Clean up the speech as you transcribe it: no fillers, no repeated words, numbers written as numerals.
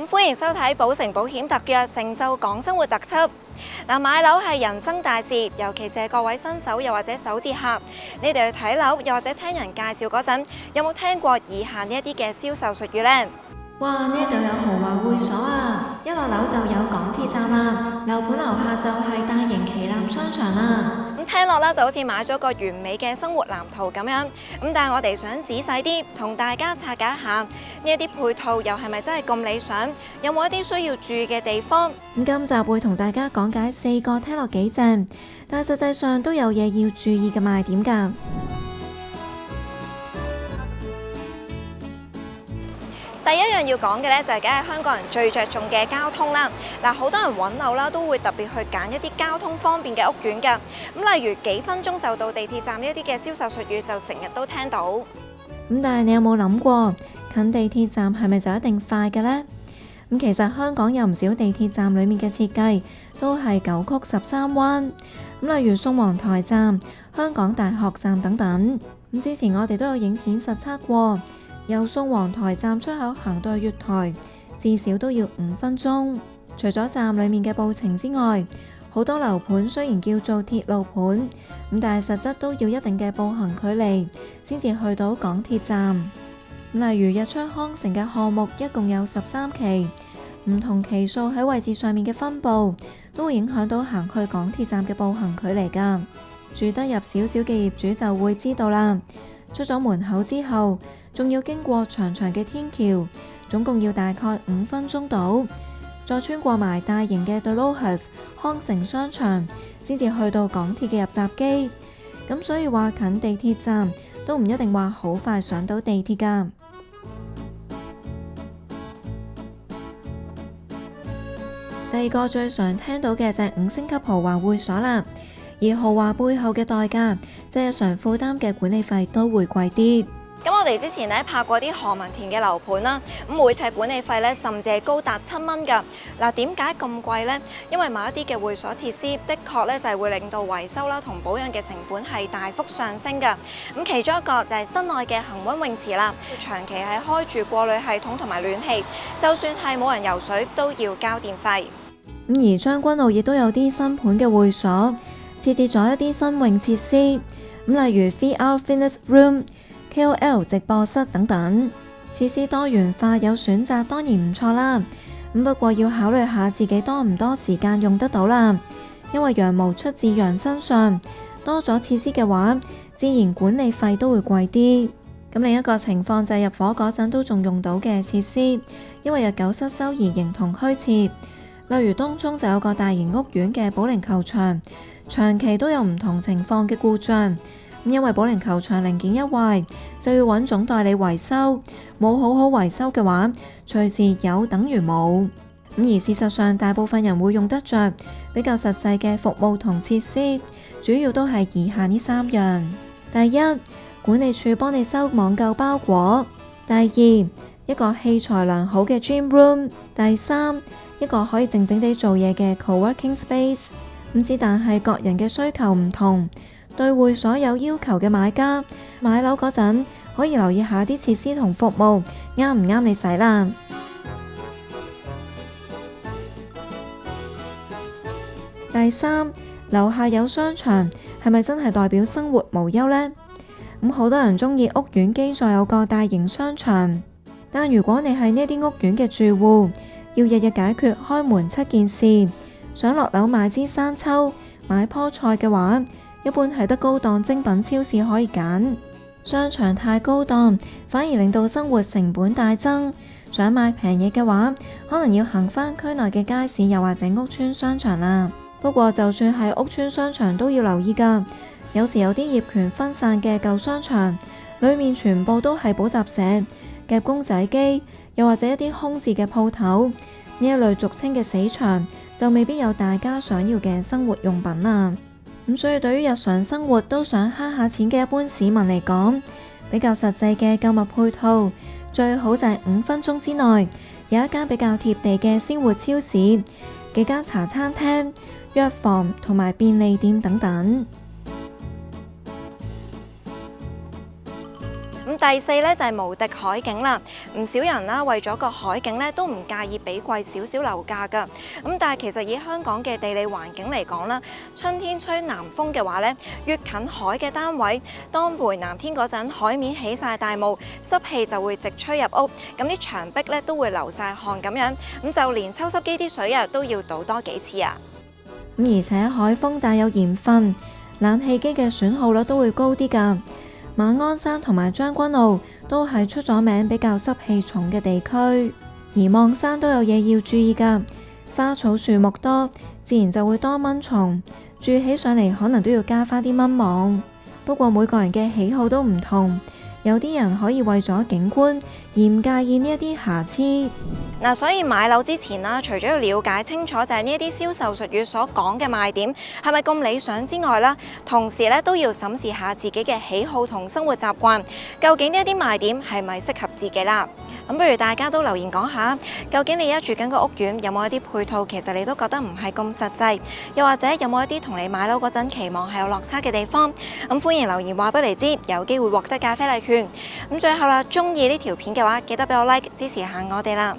歡迎收睇寶城保險特約成就港生活特輯。買樓係人生大事，尤其是各位新手又或者首次客，你哋去睇樓又或者聽人介紹嗰陣，有冇聽過以下呢一啲嘅銷售術語呢？哇！呢度有豪華會所啊，一落樓就有港鐵站啦，樓盤樓下就係大型旗艦商場啦。聽落啦就好似買咗個完美嘅生活藍圖咁樣。但係我哋想仔細啲同大家拆解一下呢一啲配套又係咪真係咁理想？有冇一啲需要注意嘅地方？今集會同大家講解4個聽落幾正，但係實際上都有嘢要注意嘅賣點㗎。第一樣要講嘅呢，就係梗係香港人最着重嘅交通啦。好多人揾樓啦，都會特別去揀一啲交通方便嘅屋苑㗎。例如幾分鐘就到地鐵站呢一啲嘅銷售術語，就成日都聽到。但係你有冇諗過，近地鐵站係咪就一定快嘅呢？其實香港有唔少地鐵站裡面嘅設計都係9曲13彎。例如宋皇臺站、香港大學站等等。之前我哋都有影片實測過。由宋皇臺站出口行到月台，至少都要5分鐘。除咗站裡面嘅步程之外，好多樓盤雖然叫做鐵路盤，但係實質都要一定嘅步行距離，先至去到港鐵站。例如日出康城嘅項目，一共有13期，唔同期數喺位置上面嘅分佈，都會影響到行去港鐵站嘅步行距離㗎。住得入少少嘅業主就會知道啦。出咗門口之後，仲要經過長長嘅天橋，總共要大概5分鐘到，再穿過埋大型嘅 The Lohas 康城商場，先至去到港鐵嘅入閘機。咁所以話近地鐵站都唔一定話好快上到地鐵㗎。第二個最常聽到嘅就係5星級豪華會所啦，而豪華背後嘅代價，即係日常負擔嘅管理費都會貴啲。咁我哋之前咧拍過啲何文田嘅樓盤啦，每尺管理費咧甚至係高達7蚊㗎。點解咁貴呢？因為某一啲嘅會所設施，的確咧就係會令到維修啦同保養嘅成本係大幅上升㗎。其中一個就係室內嘅恆溫泳池啦，長期係開住過濾系統同埋暖氣，就算係冇人游水都要交電費。而將軍澳亦都有啲新盤嘅會所，設置咗一啲新泳設施，例如 VR Fitness Room、KOL 直播室等等，設施多元化有選擇，當然唔錯啦。不過要考慮下自己多唔多時間用得到啦，因為羊毛出自羊身上，多咗設施嘅話，自然管理費都會貴啲。另一個情況就係入伙嗰陣都仲用到嘅設施，因為日久失修而形同虛設。例如東涌就有個大型屋苑嘅保齡球場，長期都有唔同情況嘅故障。因為保齡球場零件一壞，就要揾總代理維修，冇好好維修嘅話，隨時有等於冇。而事實上，大部分人會用得着比較實際嘅服務同設施，主要都係以下呢3樣。第一，管理處幫你收網購包裹；第二，一個器材良好嘅 gym room；第三，一個可以靜靜地做嘢嘅 co-working space。但係各人嘅需求唔同，對會所有要求嘅買家，買樓嗰陣可以留意下啲設施同服務啱唔啱你使啦。第三，樓下有商場係咪真係代表生活無憂呢？好多人中意屋苑基座有個大型商場，但如果你係呢啲屋苑嘅住戶，要日日解決開門7件事，想落樓買支生抽、買棵菜嘅話，一般係得高檔精品超市可以揀。商場太高檔，反而令到生活成本大增。想買平嘢嘅話，可能要行返區內嘅街市，又或者屋邨商場啦。不過就算係屋邨商場都要留意㗎，有時有啲業權分散嘅舊商場，裏面全部都係補習社、夾公仔機，又或者一啲空置嘅鋪頭，呢一類俗稱嘅死場，就未必有大家想要嘅生活用品啦。所以對於日常生活都想慳下錢嘅一般市民嚟講，比較實際嘅購物配套，最好就係5分鐘之內有一間比較貼地嘅鮮活超市，幾間茶餐廳、藥房同埋便利店等等。第第4呢，就係無敵海景啦，唔少人啦為咗個海景呢，都唔介意俾貴少少樓價㗎。咁但係其實以香港嘅地理環境嚟講啦，春天吹南風嘅話呢，越近海嘅單位，當回南天嗰陣，海面起晒大霧，濕氣就會直吹入屋，咁啲牆壁呢都會流晒汗咁樣，咁就連抽濕機啲水啊都要倒多幾次啊。而且海風帶有鹽分，冷氣機嘅損耗率都會高啲㗎。馬鞍山同埋將軍澳都係出咗名比較濕氣重嘅地區，而望山都有嘢要注意㗎。花草樹木多，自然就會多蚊蟲，住起上嚟可能都要加返啲蚊網。不過每個人嘅喜好都唔同，有啲人可以為咗景觀而唔介意呢一啲瑕疵。嗱，所以買樓之前啦，除咗要了解清楚就係呢一啲銷售術語所講嘅賣點係咪咁理想之外啦，同時咧都要審視下自己嘅喜好同生活習慣，究竟呢一啲賣點係咪適合自己啦？咁不如大家都留言講下，究竟你而家住緊個屋苑有冇一啲配套，其實你都覺得唔係咁實際，又或者有冇一啲同你買樓嗰陣期望係有落差嘅地方？咁歡迎留言話俾你知，有機會獲得咖啡禮券。咁最後啦，中意呢條片嘅話，記得俾我 like 支持下我哋啦。